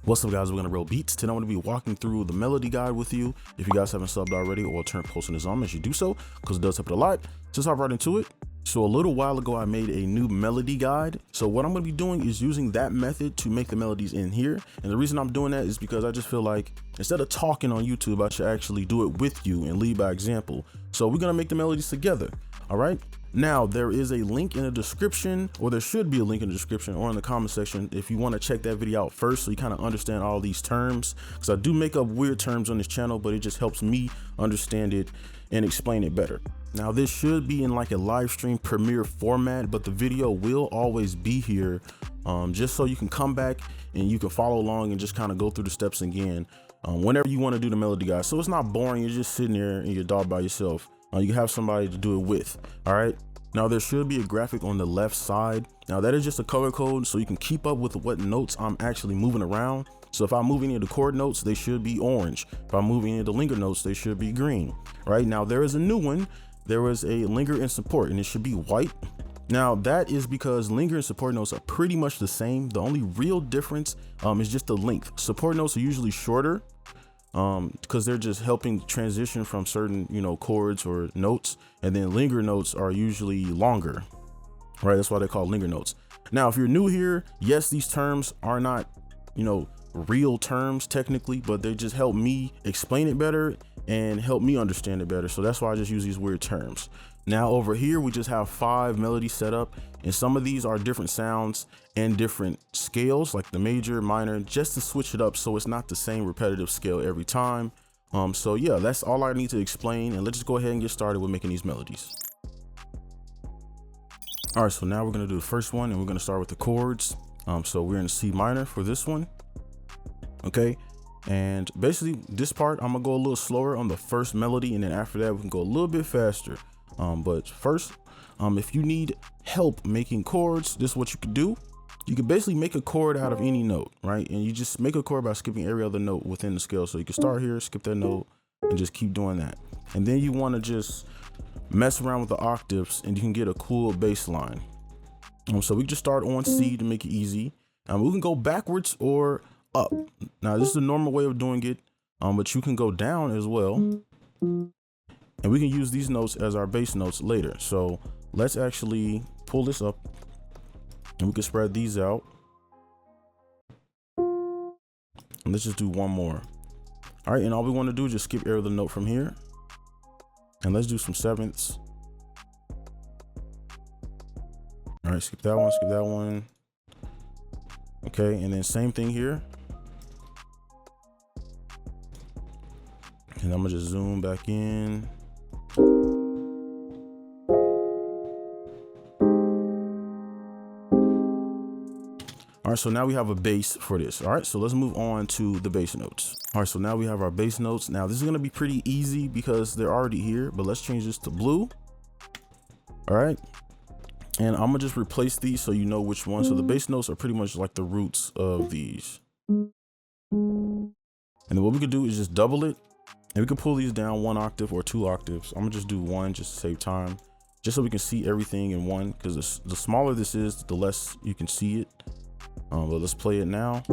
What's up, guys? We're gonna Real Beats. Today I'm gonna be walking through the melody guide with you. If you guys haven't subbed already, or turn post on this on as you do so, because it does help it a lot. Just hop right into it. So a little while ago, I made a new melody guide. So what I'm gonna be doing is using that method to make the melodies in here. And the reason I'm doing that is because I just feel like instead of talking on YouTube, I should actually do it with you and lead by example. So we're gonna make the melodies together. All right. Now, there is a link in the description, or there should be a link in the description or in the comment section if you want to check that video out first, so you kind of understand all these terms, because I do make up weird terms on this channel, but it just helps me understand it and explain it better. Now, this should be in like a live stream premiere format, but the video will always be here just so you can come back and you can follow along and just kind of go through the steps again whenever you want to do the melody, guys. So it's not boring. You're just sitting there in your dog by yourself. You can have somebody to do it with. All right. Now there should be a graphic on the left side. Now that is just a color code, so you can keep up with what notes I'm actually moving around. So if I move any of the chord notes, they should be orange. If I move any of the linger notes, they should be green. Right now there is a new one. There was a linger and support, and it should be white. Now that is because linger and support notes are pretty much the same. The only real difference is just the length. Support notes are usually shorter, because they're just helping transition from certain, chords or notes, and then linger notes are usually longer, right? That's why they call linger notes. Now, if you're new here, yes, these terms are not, real terms technically, but they just help me explain it better and help me understand it better. So that's why I just use these weird terms. Now over here, we just have 5 melodies set up, and some of these are different sounds and different scales, like the major, minor, just to switch it up so it's not the same repetitive scale every time. So yeah, that's all I need to explain, and let's just go ahead and get started with making these melodies. All right, so now we're gonna do the first one, and we're gonna start with the chords. So we're in C minor for this one. Okay, and basically this part, I'm gonna go a little slower on the first melody, and then after that we can go a little bit faster. But first, if you need help making chords, this is what you could do. You can basically make a chord out of any note, right? And you just make a chord by skipping every other note within the scale. So you can start here, skip that note, and just keep doing that. And then you want to just mess around with the octaves, and you can get a cool bass line. So we just start on C to make it easy. We can go backwards or up. Now this is the normal way of doing it, but you can go down as well. And we can use these notes as our bass notes later. So let's actually pull this up, and we can spread these out. And let's just do one more. All right, and all we want to do is just skip every other note from here. And let's do some sevenths. All right, skip that one, skip that one. Okay, and then same thing here. And I'm gonna just zoom back in. All right, so now we have a bass for this. All right, so let's move on to the bass notes. All right, so now we have our bass notes. Now this is gonna be pretty easy because they're already here, but let's change this to blue. All right, and I'm gonna just replace these so you know which one. So the bass notes are pretty much like the roots of these. And then what we could do is just double it, and we can pull these down 1 octave or 2 octaves. I'm gonna just do 1 just to save time, just so we can see everything in one, because the smaller this is, the less you can see it. But let's play it now.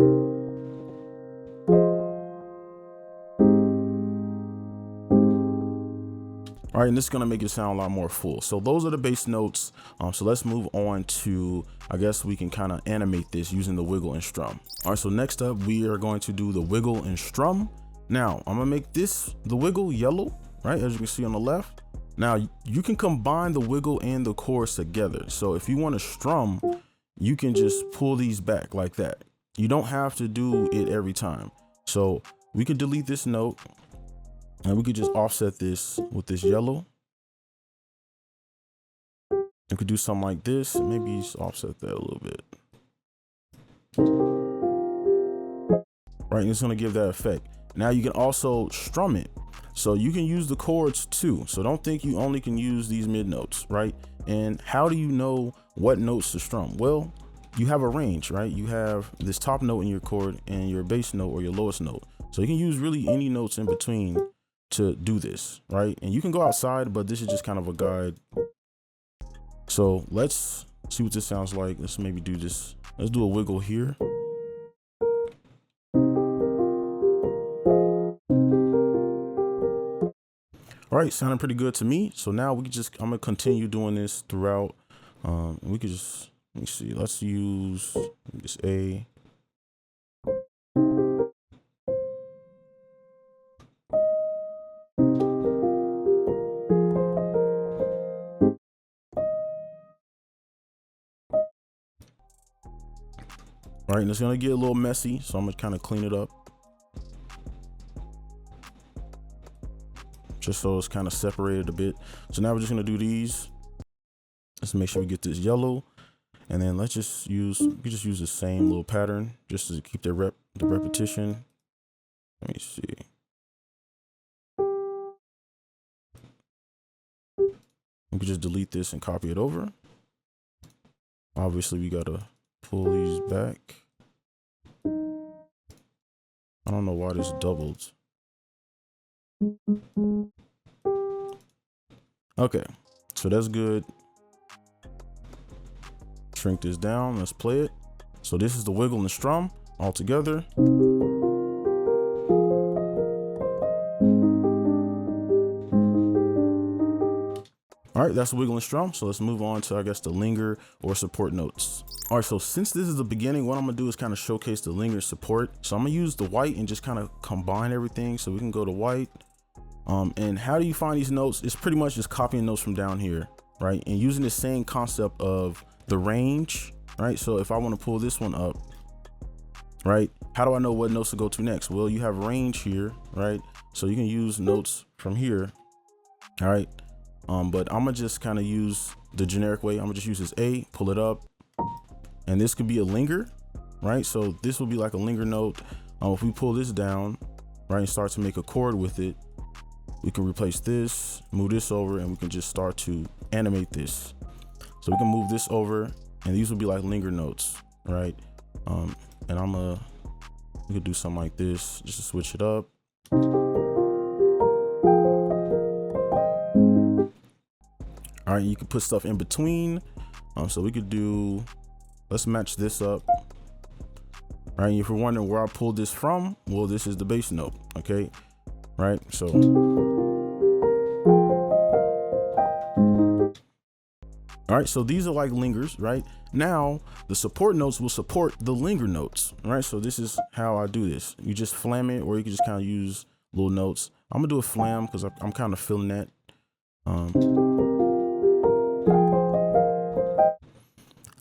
All right, and this is gonna make it sound a lot more full. So those are the bass notes. So let's move on to, I guess we can kind of animate this using the wiggle and strum. All right, so next up, we are going to do the wiggle and strum. Now I'm gonna make the wiggle yellow, right? As you can see on the left. Now you can combine the wiggle and the chords together. So if you want to strum, you can just pull these back like that. You don't have to do it every time. So we could delete this note, and we could just offset this with this yellow. You could do something like this, and maybe just offset that a little bit. Right, and it's gonna give that effect. Now you can also strum it. So you can use the chords too. So don't think you only can use these mid notes, right? And how do you know what notes to strum? Well, you have a range, right? You have this top note in your chord and your bass note or your lowest note. So you can use really any notes in between to do this, right? And you can go outside, but this is just kind of a guide. So let's see what this sounds like. Let's maybe do this. Let's do a wiggle here. All All right, sounding pretty good to me. So now I'm gonna continue doing this throughout. We could just, let me see, let's use this A. All right, and it's gonna get a little messy, so I'm gonna kind of clean it up. Just so it's kind of separated a bit. So now we're just gonna do these. Let's make sure we get this yellow. And then let's just use, we just use the same little pattern just to keep the repetition. Let me see. We can just delete this and copy it over. Obviously we gotta pull these back. I don't know why this doubled. Okay, so that's good. Shrink this down, let's play it. So this is the wiggle and strum all together. All right, that's the wiggle and strum. So let's move on to, I guess, the linger or support notes. All right, so since this is the beginning, what I'm gonna do is kind of showcase the linger support. So I'm gonna use the white and just kind of combine everything. So we can go to white. And how do you find these notes? It's pretty much just copying notes from down here, right? And using the same concept of the range, right? So if I want to pull this one up, right? How do I know what notes to go to next? Well, you have range here, right? So you can use notes from here, all right? But I'm gonna just kind of use the generic way. I'm gonna just use this A, pull it up, and this could be a linger, right? So this will be like a linger note. If we pull this down, right, and start to make a chord with it, we can replace this, move this over, and we can just start to animate this. So we can move this over, and these will be like linger notes, right? And we could do something like this just to switch it up. All right, you can put stuff in between. So we could do, let's match this up. All right, if you're wondering where I pulled this from, well, this is the bass note, okay? Right, so. All right, so these are like lingers, right? Now, the support notes will support the linger notes, right? So this is how I do this. You just flam it, or you can just kind of use little notes. I'm gonna do a flam because I'm kind of feeling that. And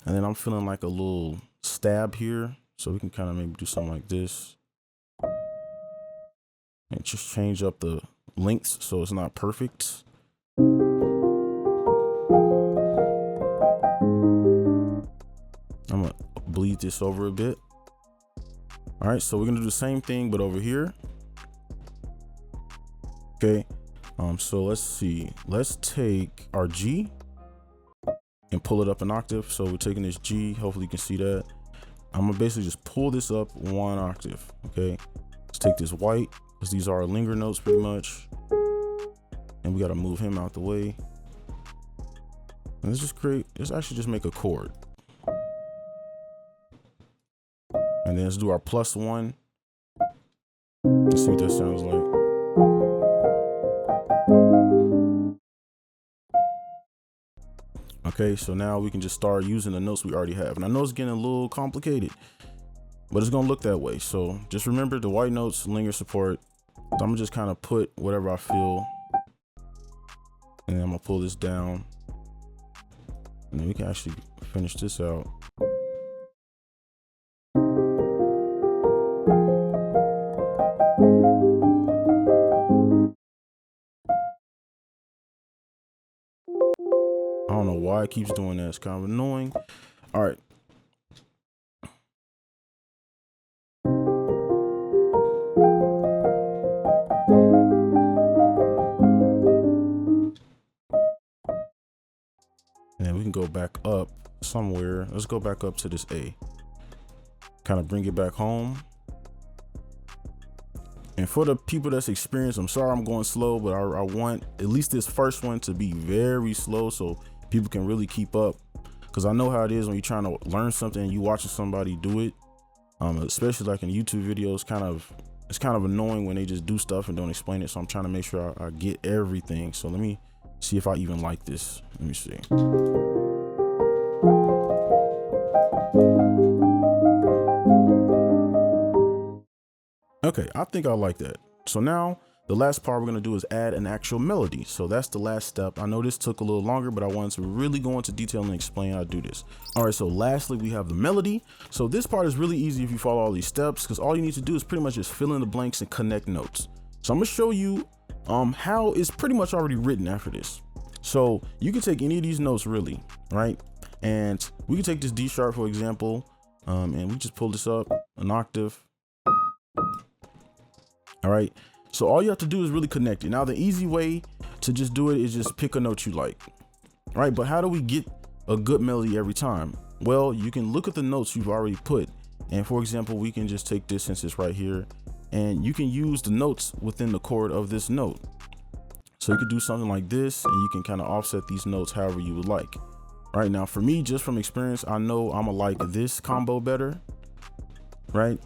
then I'm feeling like a little stab here. So we can kind of maybe do something like this. And just change up the lengths so it's not perfect. I'm gonna bleed this over a bit. All right, so we're gonna do the same thing, but over here. Okay, so let's see. Let's take our G and pull it up an octave. So we're taking this G, hopefully you can see that. I'm gonna basically just pull this up one octave, okay? Let's take this white, because these are our linger notes pretty much. And we gotta move him out the way. And let's actually just make a chord. And then let's do our +1. Let's see what that sounds like. Okay, so now we can just start using the notes we already have. And I know it's getting a little complicated, but it's gonna look that way. So just remember the white notes, linger support. So I'm gonna just kind of put whatever I feel. And then I'm gonna pull this down. And then we can actually finish this out. I don't know why it keeps doing that. It's kind of annoying. All right. And then we can go back up somewhere. Let's go back up to this A. Kind of bring it back home. And for the people that's experienced, I'm sorry I'm going slow, but I want at least this first one to be very slow so people can really keep up. Because I know how it is when you're trying to learn something and you watching somebody do it, especially like in YouTube videos, kind of it's kind of annoying when they just do stuff and don't explain it. So I'm trying to make sure I get everything. So let me see if I even like this. Let me see. Okay, I think I like that. So now the last part we're gonna do is add an actual melody. So that's the last step. I know this took a little longer, but I wanted to really go into detail and explain how to do this. All right, so lastly, we have the melody. So this part is really easy if you follow all these steps, because all you need to do is pretty much just fill in the blanks and connect notes. So I'm gonna show you how it's pretty much already written after this. So you can take any of these notes really, right? And we can take this D sharp, for example, and we just pull this up an octave. All right, so all you have to do is really connect it. Now the easy way to just do it is just pick a note you like, right? But how do we get a good melody every time? Well, you can look at the notes you've already put, and for example, we can just take this since it's right here, and you can use the notes within the chord of this note. So you could do something like this, and you can kind of offset these notes however you would like. Right now, for me, just from experience, I know I'm gonna like this combo better, right?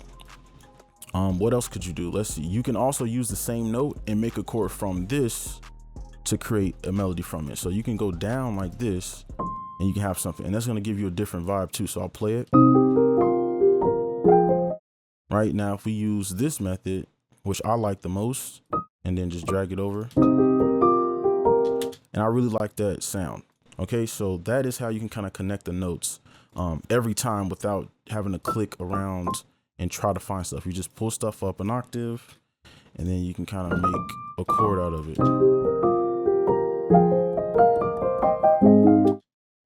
What else could you do? Let's see. You can also use the same note and make a chord from this to create a melody from it. So you can go down like this and you can have something, and that's going to give you a different vibe too. So I'll play it. Right now, if we use this method, which I like the most, and then just drag it over, and I really like that sound. Okay, so that is how you can kind of connect the notes every time without having to click around and try to find stuff. You just pull stuff up an octave, and then you can kind of make a chord out of it.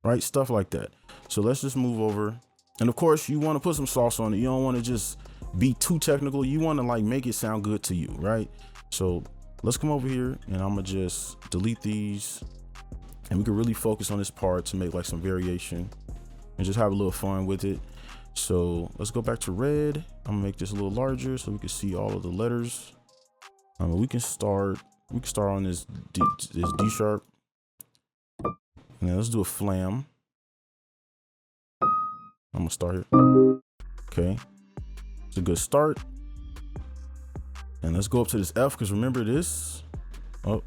Right, stuff like that. So let's just move over. And of course, you want to put some sauce on it. You don't want to just be too technical. You want to like make it sound good to you, right? So let's come over here, and I'm gonna just delete these, and we can really focus on this part to make like some variation and just have a little fun with it. So let's go back to red. I'm gonna make this a little larger so we can see all of the letters. We can start on this D sharp. And then let's do a flam. I'm gonna start here. Okay, it's a good start. And let's go up to this F, because remember this. Oh,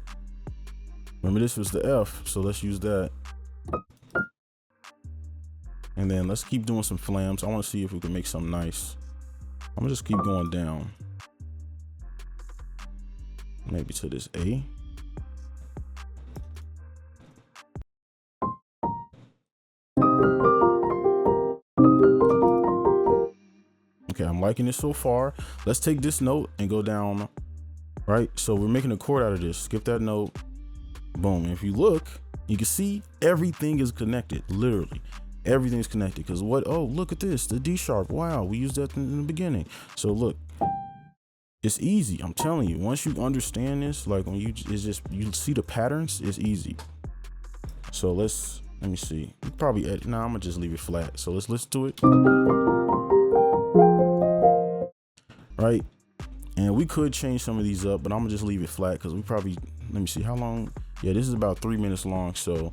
remember this was the F, so let's use that. And then let's keep doing some flams. I want to see if we can make something nice. I'm gonna just keep going down. Maybe to this A. Okay, I'm liking it so far. Let's take this note and go down, right? So we're making a chord out of this. Skip that note. Boom. And if you look, you can see everything is connected, literally. Everything's connected, because what? Oh, look at this, the D sharp. Wow, we used that in the beginning. So look, it's easy. I'm telling you, once you understand this, like when you see the patterns, it's easy. So let me see. You probably edit. Nah, I'm gonna just leave it flat. So let's listen to it. Right, and we could change some of these up, but I'm gonna just leave it flat because we probably, let me see how long. Yeah, this is about 3 minutes long. So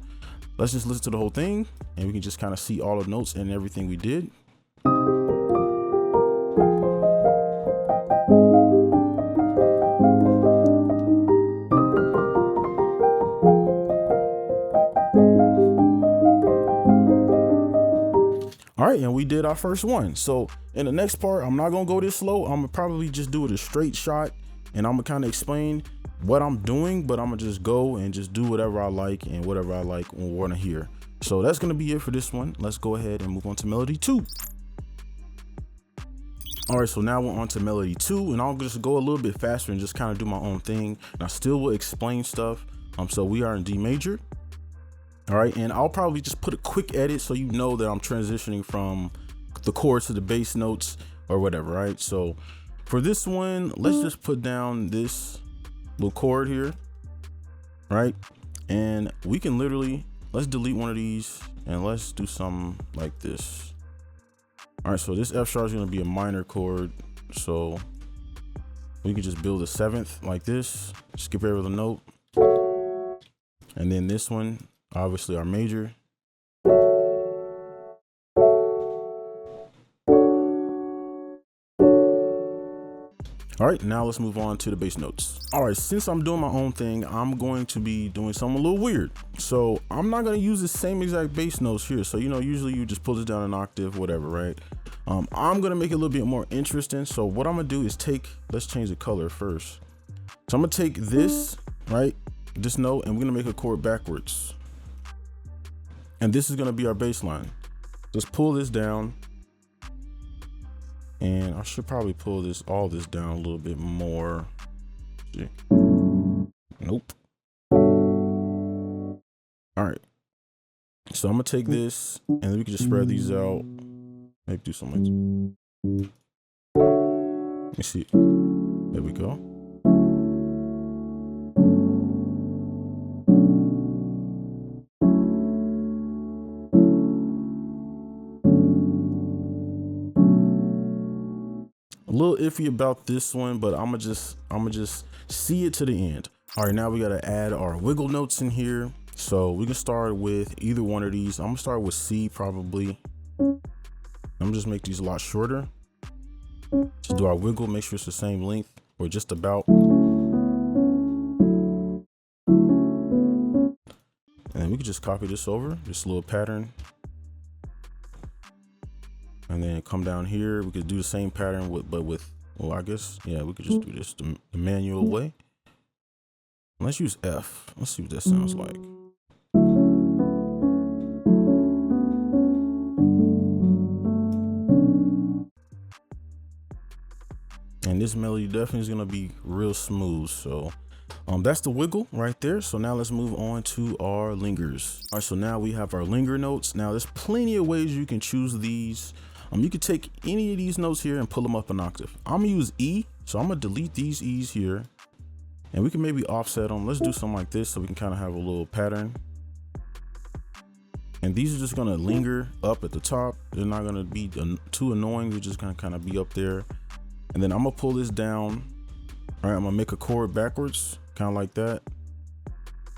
let's just listen to the whole thing, and we can just kind of see all the notes and everything we did. All right, and we did our first one. So in the next part, I'm not gonna go this slow. I'm gonna probably just do it a straight shot, and I'm gonna kind of explain what I'm doing, but I'm gonna just go and just do whatever I like and whatever I like when we wanna hear. So that's gonna be it for this one. Let's go ahead and move on to melody 2. All right, so now we're on to melody 2, and I'll just go a little bit faster and just kind of do my own thing. And I still will explain stuff. So we are in D major. All right, and I'll probably just put a quick edit so you know that I'm transitioning from the chords to the bass notes or whatever, right? So for this one, let's just put down this little chord here, right? And we can literally, let's delete one of these and let's do something like this. All right, so this F sharp is gonna be a minor chord. So we can just build a 7th like this, skip over the note. And then this one, obviously our major. All right, now let's move on to the bass notes. All right, since I'm doing my own thing, I'm going to be doing something a little weird. So I'm not gonna use the same exact bass notes here. So, you know, usually you just pull this down an octave, whatever, right? I'm gonna make it a little bit more interesting. So what I'm gonna do is let's change the color first. So I'm gonna take this, right? This note, and we're gonna make a chord backwards. And this is gonna be our bass line. Let's pull this down. And I should probably pull all this down a little bit more. Nope. All right. So I'm gonna take this and then we can just spread these out. Maybe do something like this. Let me see. There we go. A little iffy about this one, but I'm gonna just see it to the end. All right, now we gotta add our wiggle notes in here. So we can start with either one of these. I'm gonna start with C probably. I'm gonna just make these a lot shorter. Just do our wiggle, make sure it's the same length or just about. And then we can just copy this over, this little pattern. And then come down here, we could do the same pattern well, I guess, yeah, we could just do this the manual way. Let's use F. Let's see what that sounds like. And this melody definitely is gonna be real smooth. So that's the wiggle right there. So now let's move on to our lingers. All right, so now we have our linger notes. Now there's plenty of ways you can choose these. You could take any of these notes here and pull them up an octave. I'm gonna use E, so I'm gonna delete these E's here. And we can maybe offset them. Let's do something like this so we can kind of have a little pattern. And these are just gonna linger up at the top. They're not gonna be too annoying. They're just gonna kind of be up there. And then I'm gonna pull this down. All right, I'm gonna make a chord backwards, kind of like that.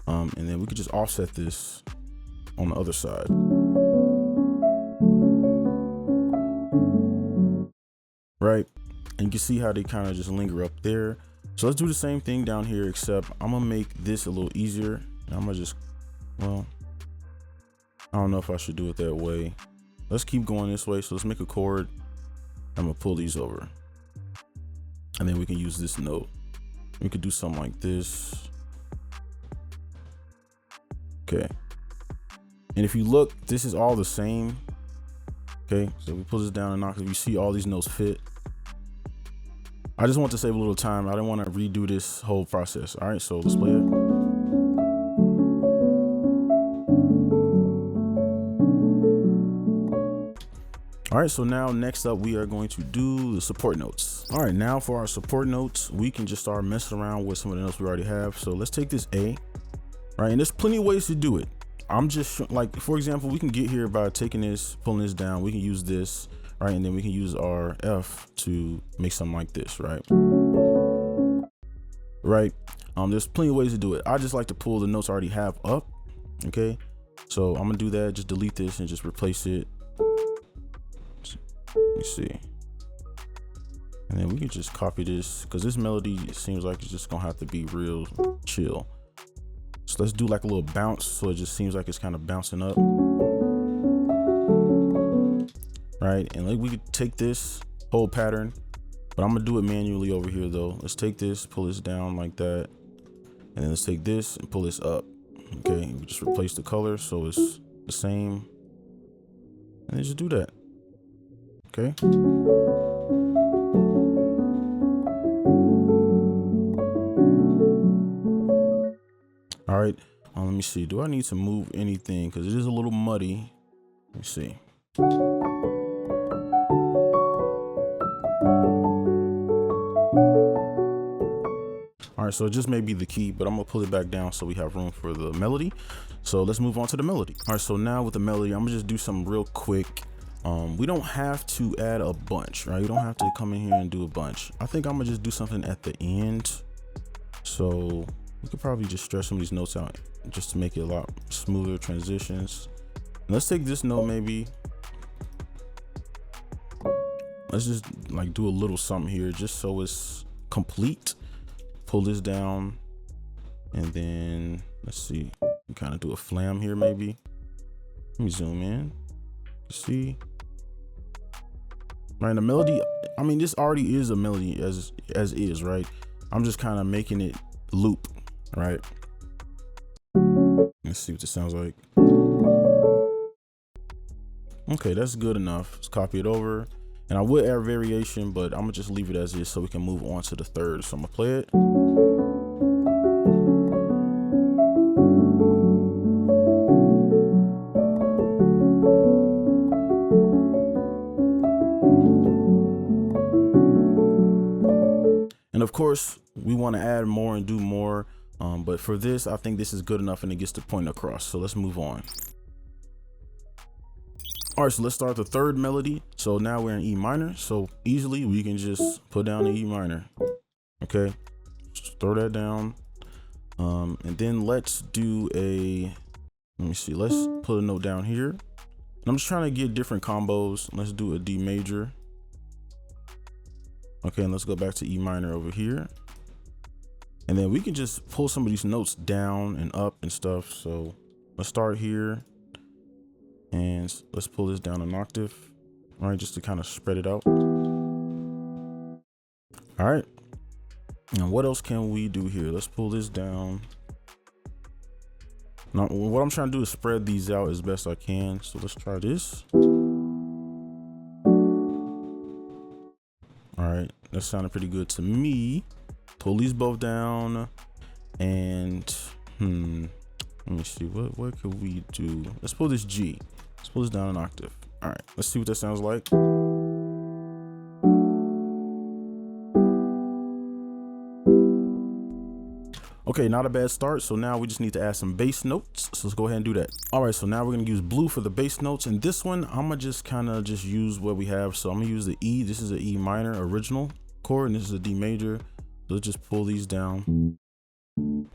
And then we could just offset this on the other side. Right, and you can see how they kind of just linger up there. So let's do the same thing down here, except I'm gonna make this a little easier. And I'm gonna just, well, I don't know if I should do it that way. Let's keep going this way. So let's make a chord. I'm gonna pull these over. And then we can use this note. We could do something like this. Okay. And if you look, this is all the same. Okay, so we pull this down and knock it. You see all these notes fit. I just want to save a little time. I didn't want to redo this whole process. All right, so let's play it. All right, so now next up, we are going to do the support notes. All right, now for our support notes, we can just start messing around with some of the notes we already have. So let's take this A, right? And there's plenty of ways to do it. I'm just like, for example, we can get here by taking this, pulling this down. We can use this, right? And then we can use our F to make something like this, right? Right. There's plenty of ways to do it. I just like to pull the notes I already have up. Okay. So I'm gonna do that. Just delete this and just replace it. Let me see. And then we can just copy this because this melody, it seems like it's just gonna have to be real chill. So let's do like a little bounce. So it just seems like it's kind of bouncing up. Right. And like we could take this whole pattern, but I'm gonna do it manually over here though. Let's take this, pull this down like that. And then let's take this and pull this up. Okay. And we just replace the color so it's the same. And then just do that. Okay. All right, let me see. Do I need to move anything? Because it is a little muddy. Let me see. All right, so it just may be the key, but I'm gonna pull it back down so we have room for the melody. So let's move on to the melody. All right, so now with the melody, I'm gonna just do something real quick. We don't have to add a bunch, right? You don't have to come in here and do a bunch. I think I'm gonna just do something at the end. So we could probably just stretch some of these notes out just to make it a lot smoother transitions. And let's take this note maybe. Let's just like do a little something here just so it's complete. Pull this down, and then let's see, kind of do a flam here maybe. Let me zoom in. See, right, the melody, I mean, this already is a melody as is, right? I'm just kind of making it loop, right? Let's see what this sounds like. Okay, that's good enough. Let's copy it over, and I would add variation, but I'm gonna just leave it as is so we can move on to the third. So I'm gonna play it. And of course, we want to add more and do more, but for this, I think this is good enough and it gets the point across. So let's move on. All right, so let's start the third melody. So now we're in E minor. So easily we can just put down the E minor. Okay, just throw that down. And then let's do a, let me see, let's put a note down here. And I'm just trying to get different combos. Let's do a D major. Okay, and let's go back to E minor over here. And then we can just pull some of these notes down and up and stuff. So let's start here. And let's pull this down an octave. All right, just to kind of spread it out. All right. And what else can we do here? Let's pull this down. Now, what I'm trying to do is spread these out as best I can. So let's try this. All right, that sounded pretty good to me. Pull these both down, and let me see, what could we do? Let's pull this G. Let's pull this down an octave. All right, let's see what that sounds like. Okay, not a bad start. So now we just need to add some bass notes. So let's go ahead and do that. All right, so now we're gonna use blue for the bass notes. And this one, I'm gonna just kind of just use what we have. So I'm gonna use the E. This is an E minor original chord, and this is a D major. So let's just pull these down. And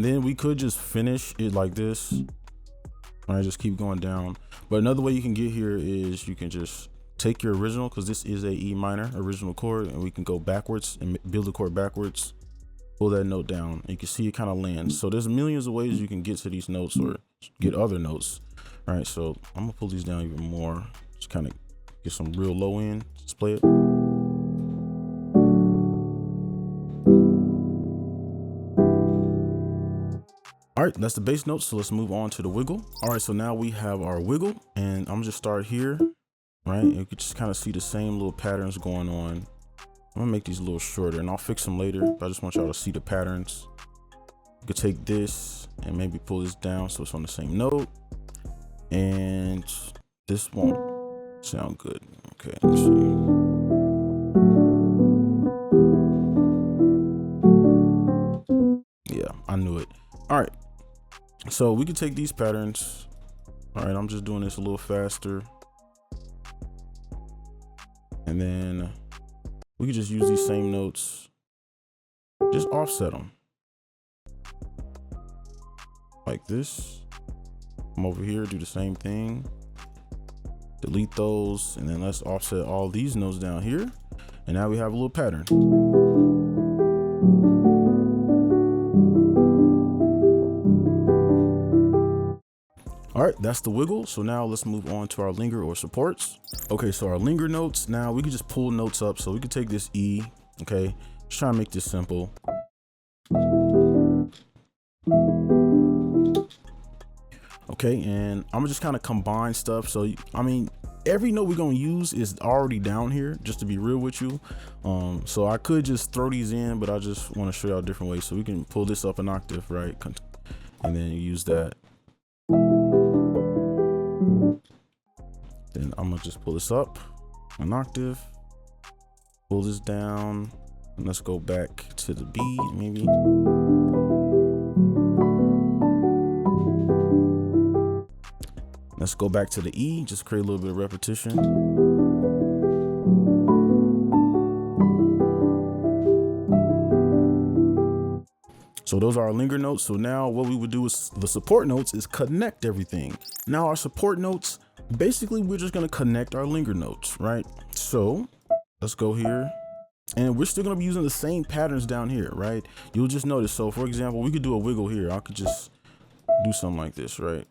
then we could just finish it like this. All right, just keep going down. But another way you can get here is you can just take your original, because this is a E minor original chord, and we can go backwards and build the chord backwards. Pull that note down, and you can see it kind of lands. So there's millions of ways you can get to these notes or get other notes. All right, so I'm gonna pull these down even more. Just kind of get some real low end. Just play it. All right, that's the bass notes. So let's move on to the wiggle. All right, so now we have our wiggle, and I'm gonna just start here, right? You can just kind of see the same little patterns going on. I'm gonna make these a little shorter, and I'll fix them later, but I just want y'all to see the patterns. You could take this and maybe pull this down so it's on the same note, and this won't sound good. Okay, let's see. Yeah, I knew it. All right, so we can take these patterns. All right, I'm just doing this a little faster, and then we can just use these same notes, just offset them like this. Come over here, do the same thing, delete those, and then let's offset all these notes down here. And now we have a little pattern. All right, that's the wiggle. So now let's move on to our linger or supports. Okay, so our linger notes, now we can just pull notes up. So we can take this E, okay? Just try to make this simple. Okay, and I'm gonna just kind of combine stuff. So, I mean, every note we're gonna use is already down here, just to be real with you. So I could just throw these in, but I just wanna show y'all different ways. So we can pull this up an octave, right? And then use that. Then I'm gonna just pull this up an octave, pull this down, and let's go back to the B maybe. Let's go back to the E, just create a little bit of repetition. So those are our linger notes. So now what we would do is the support notes is connect everything. Now our support notes, basically we're just gonna connect our linger notes, right? So let's go here And we're still gonna be using the same patterns down here, right? You'll just notice. So for example, we could do a wiggle here. I could just do something like this, right?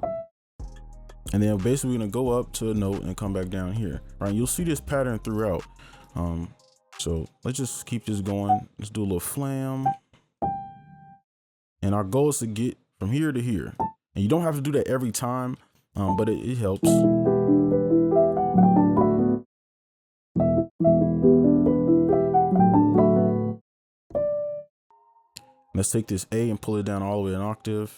And then basically we're gonna go up to a note and come back down here, right? You'll see this pattern throughout. So let's just keep this going. Let's do a little flam. And our goal is to get from here to here. And you don't have to do that every time, but it helps. Let's take this A and pull it down all the way an octave.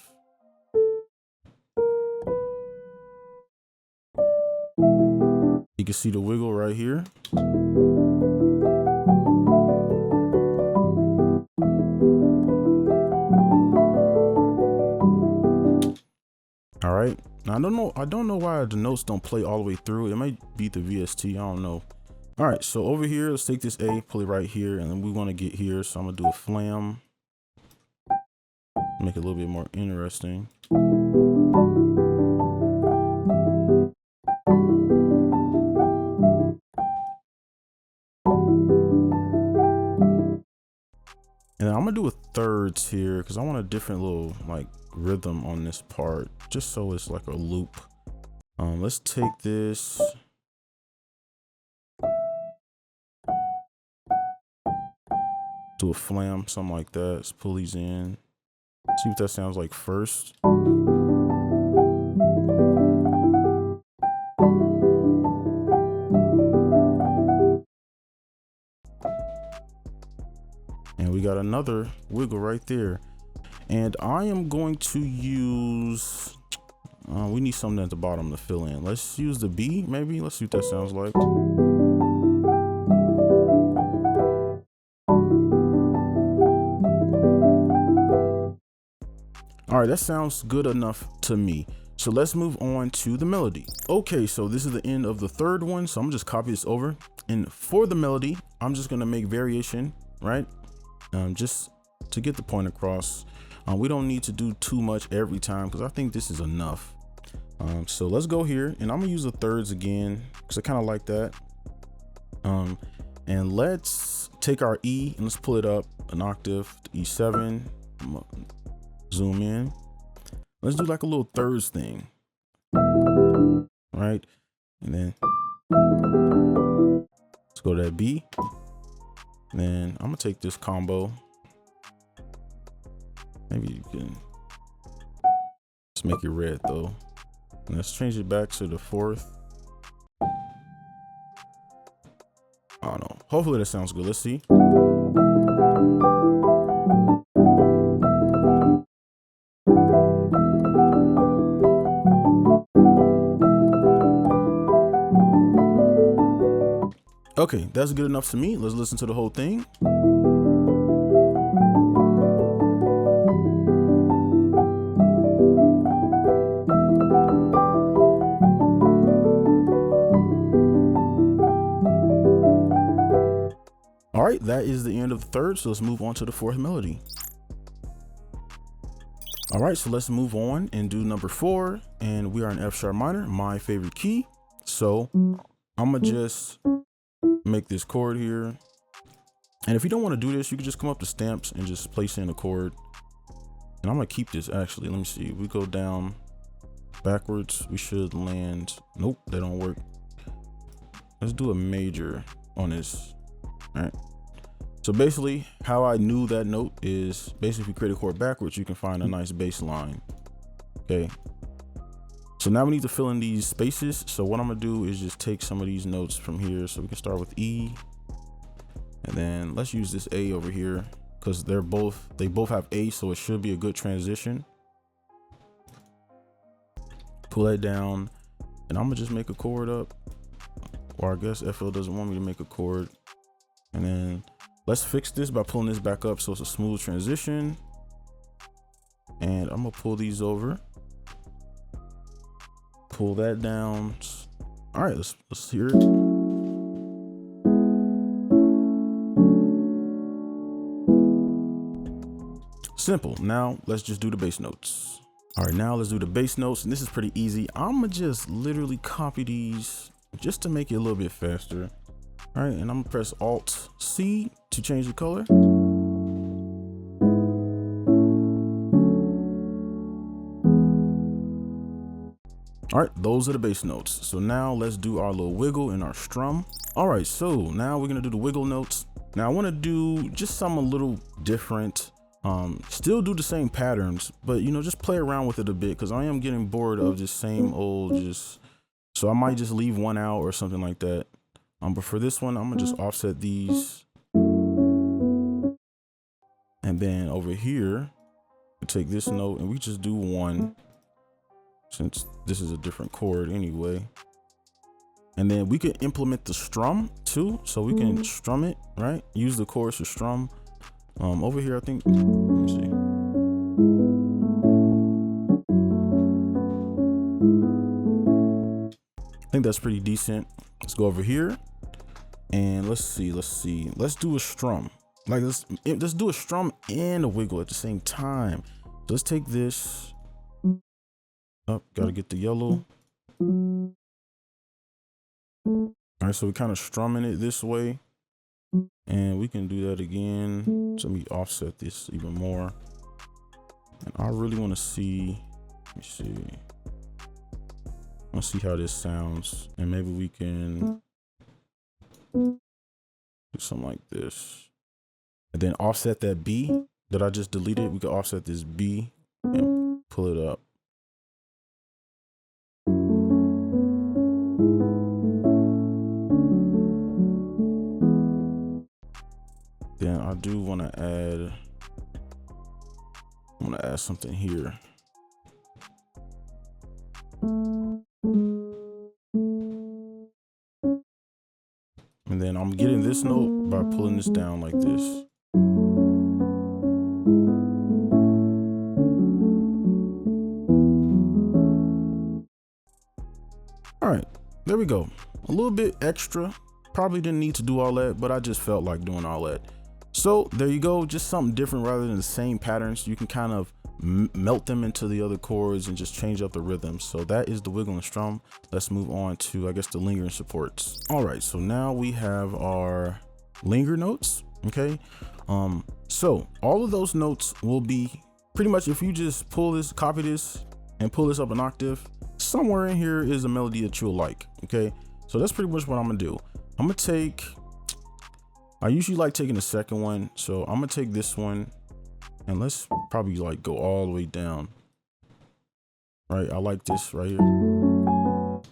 You can see the wiggle right here. All right. Now I don't know why the notes don't play all the way through. It might be the VST. I don't know. All right. So over here, let's take this A, pull it right here, and then we want to get here. So I'm gonna do a flam. Make it a little bit more interesting. And I'm gonna do a thirds here because I want a different little like rhythm on this part, just so it's like a loop. Let's take this. Do a flam, something like that. Let's pull these in. See what that sounds like first. And we got another wiggle right there. And I am going to use, we need something at the bottom to fill in. Let's use the B, maybe. Let's see what that sounds like. All right, that sounds good enough to me. So let's move on to the melody. Okay, so this is the end of the third one. So I'm gonna just copy this over. And for the melody, I'm just gonna make variation, right? Just to get the point across. We don't need to do too much every time because I think this is enough. So let's go here and I'm gonna use the thirds again because I kind of like that. And let's take our E and let's pull it up an octave to E7. Zoom in. Let's do like a little thirds thing, right? And then let's go to that B. Then I'm gonna take this combo. Maybe you can just make it red though. And let's change it back to the fourth. I don't know. Hopefully that sounds good. Let's see. Okay, that's good enough to me. Let's listen to the whole thing. All right, that is the end of the third. So let's move on to the fourth melody. All right, so let's move on and do number 4. And we are in F sharp minor, my favorite key. So I'm gonna just make this chord here. And if you don't want to do this, you can just come up to stamps and just place in a chord. And I'm gonna keep this actually. Let me see. We go down backwards. We should land. Nope, that don't work. Let's do a major on this. All right. So basically how I knew that note is basically if you create a chord backwards, you can find a nice bass line. Okay. So now we need to fill in these spaces. So what I'm gonna do is just take some of these notes from here. So we can start with E, and then let's use this A over here because they both have A, so it should be a good transition. Pull that down, and I'm gonna just make a chord up, or I guess FL doesn't want me to make a chord. And then let's fix this by pulling this back up so it's a smooth transition. And I'm gonna pull these over. Pull that down. All right, let's hear it. Simple. Now let's just do the bass notes. All right, now let's do the bass notes, and this is pretty easy. I'm gonna just literally copy these just to make it a little bit faster. All right, and I'm gonna press Alt C to change the color. All right, those are the bass notes. So now let's do our little wiggle in our strum. All right, so now we're gonna do the wiggle notes. Now I wanna do just something a little different. Still do the same patterns, but you know, just play around with it a bit because I am getting bored of just same old so I might just leave one out or something like that. But for this one, I'm gonna just offset these. And then over here, we take this note and we just do one, since this is a different chord anyway. And then we can implement the strum too. So we can strum it, right? Use the chords to strum. Over here, I think, let me see. I think that's pretty decent. Let's go over here and let's see. Let's do a strum. Like let's do a strum and a wiggle at the same time. So let's take this. Oh, gotta get the yellow. All right, so we're kind of strumming it this way. And we can do that again. So let me offset this even more. And I really want to see, let me see. I want to see how this sounds. And maybe we can do something like this. And then offset that B that I just deleted. We can offset this B and pull it up. Then I do want to add, I'm going to add something here. And then I'm getting this note by pulling this down like this. All right, there we go. A little bit extra. Probably didn't need to do all that, but I just felt like doing all that. So there you go, just something different rather than the same patterns. You can kind of melt them into the other chords and just change up the rhythm. So that is the wiggle and strum. Let's move on to, I guess, the lingering supports. All right, so now we have our linger notes, okay? So all of those notes will be pretty much, if you just pull this, copy this, and pull this up an octave, somewhere in here is a melody that you'll like, okay? So that's pretty much what I'm gonna do. I'm gonna take, I usually like taking the second one. So I'm gonna take this one and let's probably like go all the way down. Right, I like this right here. And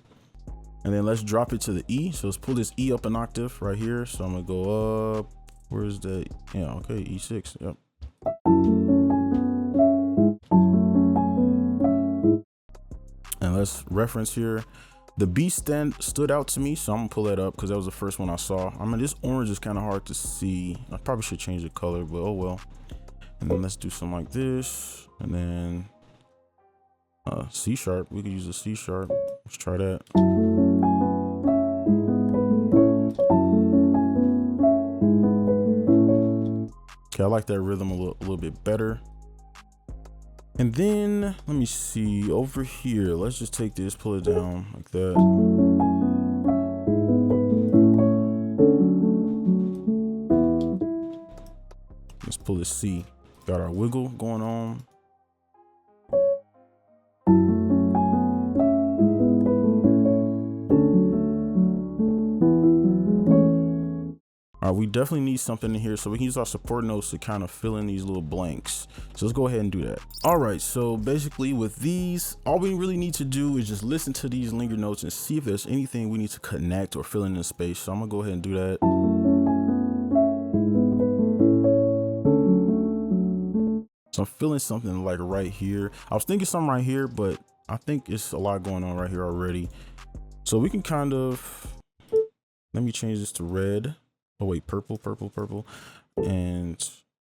then let's drop it to the E. So let's pull this E up an octave right here. So I'm gonna go up, where's the, yeah, okay, E6, yep. And let's reference here. The B stood out to me, so I'm gonna pull that up because that was the first one I saw. I mean, this orange is kind of hard to see. I probably should change the color, but oh well. And then let's do something like this. And then C sharp, we could use a C sharp. Let's try that. Okay, I like that rhythm a little bit better. And then let me see over here. Let's just take this, pull it down like that. Let's pull this C. Got our wiggle going on. We definitely need something in here, so we can use our support notes to kind of fill in these little blanks. So let's go ahead and do that. All right, so basically with these, all we really need to do is just listen to these linger notes and see if there's anything we need to connect or fill in the space. So I'm gonna go ahead and do that. So I'm feeling something like right here. I was thinking something right here, but I think it's a lot going on right here already. So we can kind of, let me change this to red. Oh wait, purple. And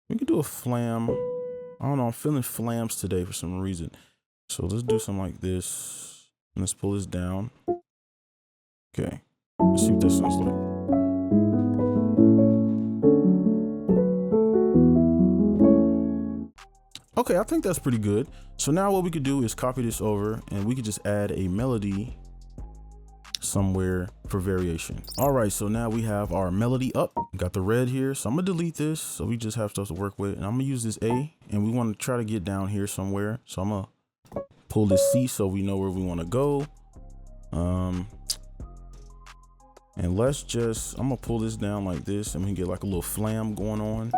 we can do a flam. I don't know, I'm feeling flams today for some reason. So let's do something like this. And let's pull this down. Okay, let's see what that sounds like. Okay, I think that's pretty good. So now what we could do is copy this over and we could just add a melody somewhere for variation. All right, so now we have our melody up. Got the red here, so I'm gonna delete this so we just have stuff to work with, and I'm gonna use this A, and we want to try to get down here somewhere. So I'm gonna pull this C so we know where we want to go. And let's just, I'm gonna pull this down like this, and we can get like a little flam going on.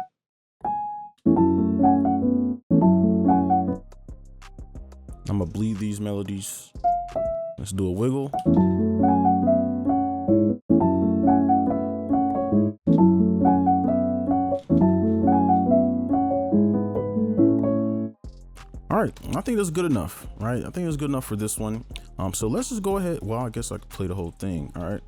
I'm gonna bleed these melodies. Let's do a wiggle. All right, I think that's good enough, right? I think it's good enough for this one. So let's just go ahead. Well, I guess I could play the whole thing. All right.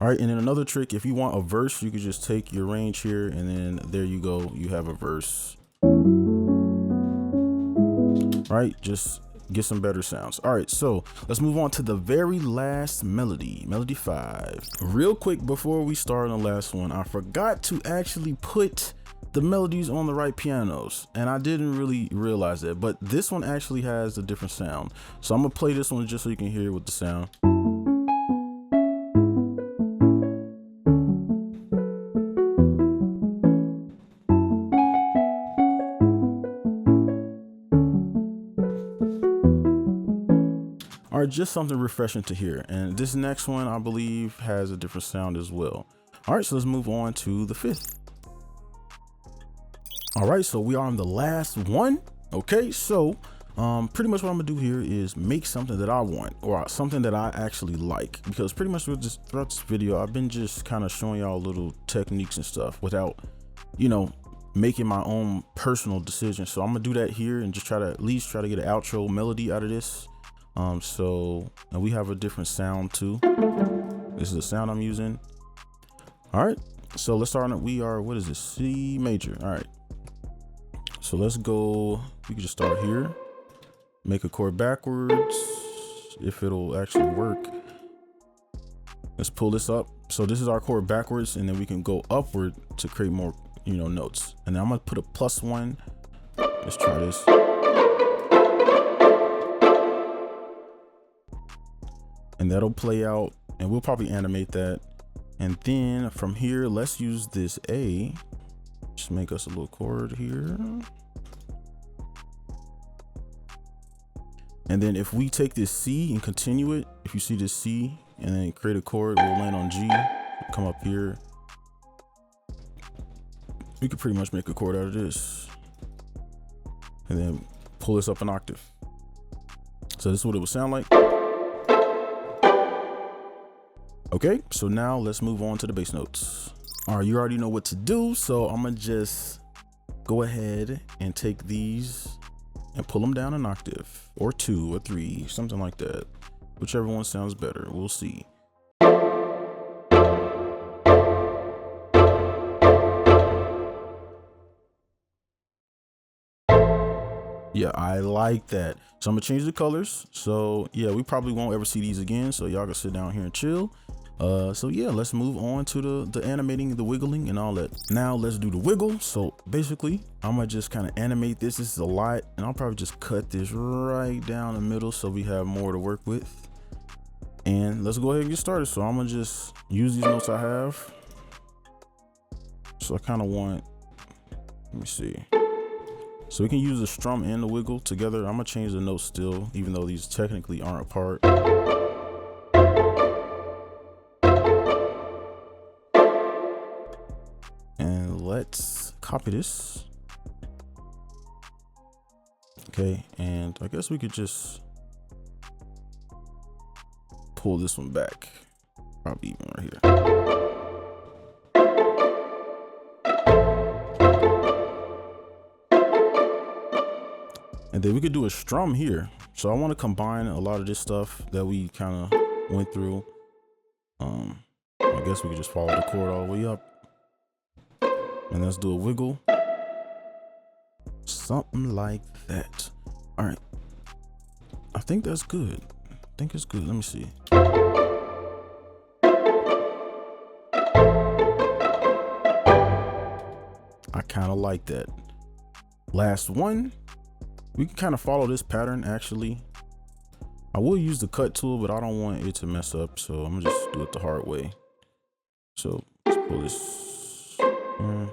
All right, and then another trick, if you want a verse, you could just take your range here, and then there you go, you have a verse. Right, just get some better sounds. All right, so let's move on to the very last melody, melody 5. Real quick before we start on the last one, I forgot to actually put the melodies on the right pianos, and I didn't really realize that, but this one actually has a different sound. So I'm gonna play this one just so you can hear it with the sound. Or just something refreshing to hear. And this next one, I believe, has a different sound as well. All right, so let's move on to the 5th. All right, so we are on the last one. Okay, so pretty much what I'm gonna do here is make something that I want, or something that I actually like, because pretty much throughout this video, I've been just kind of showing y'all little techniques and stuff without, you know, making my own personal decision. So I'm gonna do that here and just try to at least try to get an outro melody out of this. And we have a different sound too. This is the sound I'm using. All right, so let's start on, we are, what is this, C major. All right, so let's go, we can just start here, make a chord backwards, if it'll actually work. Let's pull this up. So this is our chord backwards, and then we can go upward to create more, you know, notes. And then I'm gonna put a +1. Let's try this. And that'll play out, and we'll probably animate that. And then from here, let's use this A. Just make us a little chord here. And then if we take this C and continue it, if you see this C and then create a chord, we'll land on G, come up here. We could pretty much make a chord out of this. And then pull this up an octave. So this is what it would sound like. Okay, so now let's move on to the bass notes. All right, you already know what to do. So I'm gonna just go ahead and take these and pull them down an octave, or 2 or 3, something like that. Whichever one sounds better, we'll see. Yeah, I like that. So I'm gonna change the colors. So yeah, we probably won't ever see these again. So y'all can sit down here and chill. So yeah, let's move on to the animating, the wiggling and all that. Now let's do the wiggle. So basically I'm gonna just kind of animate this. This is a lot, and I'll probably just cut this right down the middle so we have more to work with. And let's go ahead and get started. So I'm gonna just use these notes I have. So I kind of want, let me see. So we can use the strum and the wiggle together. I'm gonna change the notes still, even though these technically aren't apart. And let's copy this. Okay, and I guess we could just pull this one back, probably even right here. And then we could do a strum here. So I want to combine a lot of this stuff that we kind of went through. I guess we could just follow the chord all the way up. And let's do a wiggle. Something like that. All right. I think that's good. I think it's good. Let me see. I kind of like that. Last one, we can kind of follow this pattern actually. I will use the cut tool, but I don't want it to mess up, so I'm gonna just do it the hard way. So let's pull this here.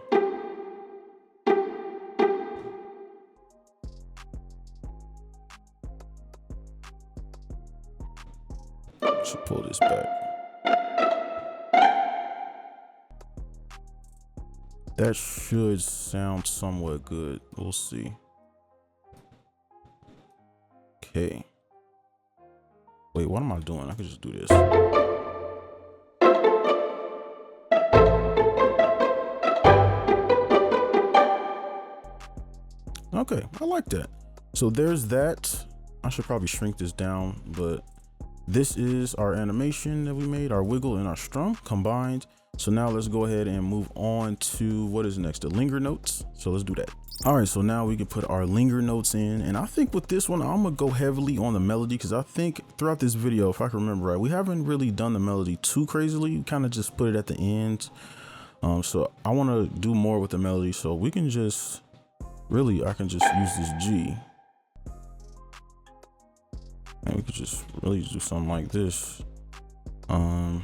Should pull this back. That should sound somewhat good. We'll see. Okay. Wait, what am I doing? I could just do this. Okay, I like that. So there's that. I should probably shrink this down, but this is our animation that we made, our wiggle and our strum combined. So now let's go ahead and move on to what is next, the linger notes. So let's do that. All right, so now we can put our linger notes in. And I think with this one, I'm gonna go heavily on the melody because I think throughout this video, if I can remember right, we haven't really done the melody too crazily. We kind of just put it at the end. So I wanna do more with the melody. So we can just, really, I can just use this G. And we could just really do something like this. Let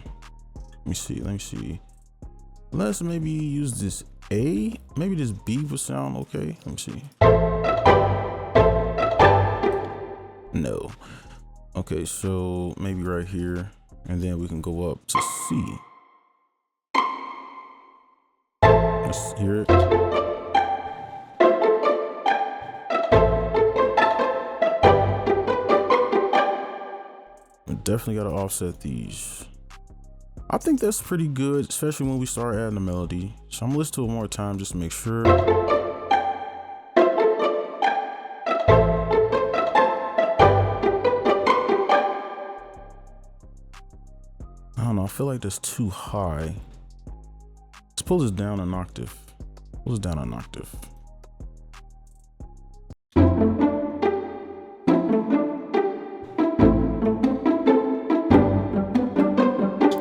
me see. Let's maybe use this A. Maybe this B would sound okay. Let me see. No. Okay, so maybe right here, and then we can go up to C. Let's hear it. Definitely got to offset these. I think that's pretty good, especially when we start adding the melody. So I'm gonna listen to it one more time just to make sure. I don't know, I feel like that's too high. Let's pull this down an octave. Pull this down an octave.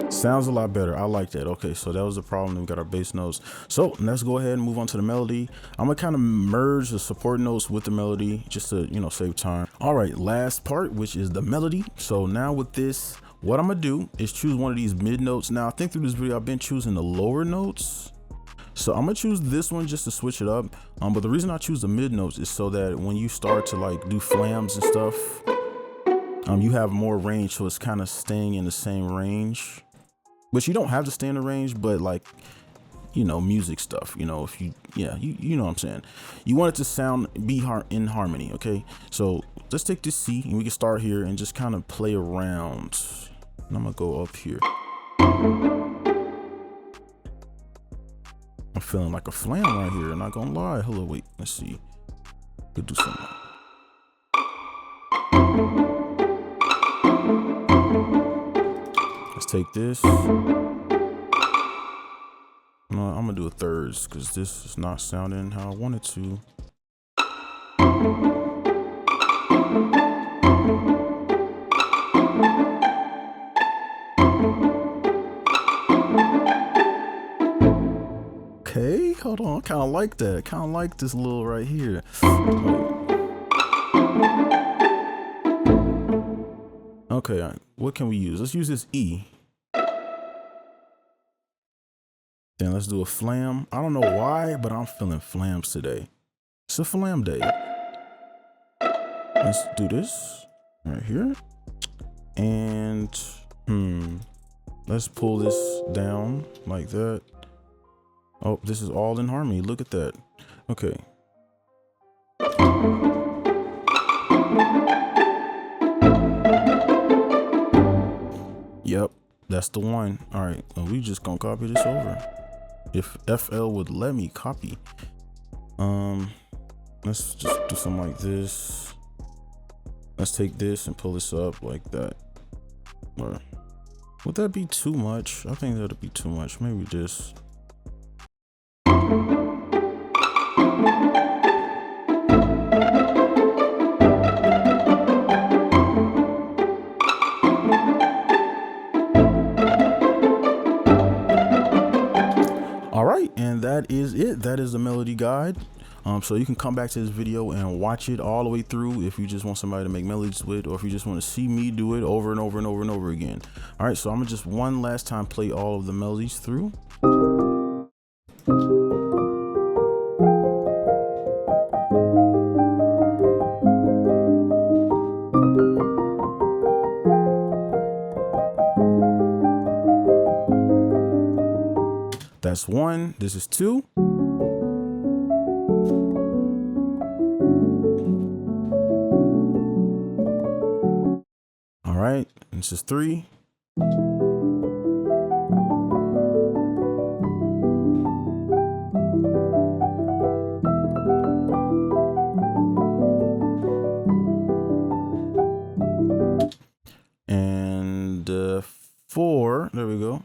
Sounds a lot better. I like that. Okay, so that was the problem. We got our bass notes. So let's go ahead and move on to the melody. I'm gonna kind of merge the support notes with the melody just to, you know, save time. All right, last part, which is the melody. So now with this, what I'm gonna do is choose one of these mid notes. Now I think through this video, I've been choosing the lower notes. So I'm gonna choose this one just to switch it up. But the reason I choose the mid notes is so that when you start to like do flams and stuff, you have more range. So it's kind of staying in the same range. But you don't have to stay in the range, but like, you know, music stuff, you know, if you, yeah, you know what I'm saying. You want it to sound, be in harmony, okay? So let's take this C and we can start here and just kind of play around. And I'm gonna go up here. I'm feeling like a flam right here, not gonna lie. Hello, wait, let's see. Could do something. Let's take this. No, I'm gonna do a thirds because this is not sounding how I want it to. Okay, hold on. I kind of like that. Kind of like this little right here. Okay, what can we use? Let's use this E. Then let's do a flam. I don't know why, but I'm feeling flams today. It's a flam day. Let's do this right here. And let's pull this down like that. Oh, this is all in harmony. Look at that. Okay. Yep, that's the one. All right, well, we just gonna copy this over. If FL would let me copy. Let's just do something like this. Let's take this and pull this up like that. Or would that be too much? I think that'd be too much. Maybe just. All right, and that is it. that is the melody guide. So you can come back to this video and watch it all the way through if you just want somebody to make melodies with, or if you just want to see me do it over and over and over and over again. All right, so I'm gonna just one last time play all of the melodies through. That's 1, this is 2. All right, this is 3. And 4, there we go.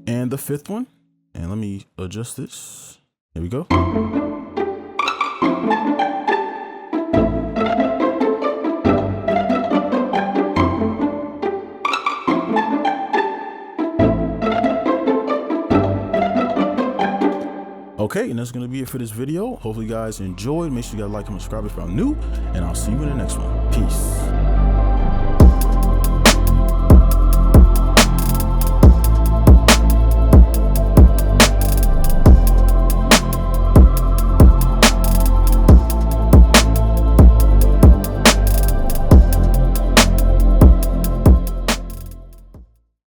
And the 5th one, and let me adjust this. Here we go. Okay, and that's gonna be it for this video. Hopefully you guys enjoyed. Make sure you guys like and subscribe if you're new, and I'll see you in the next one. Peace.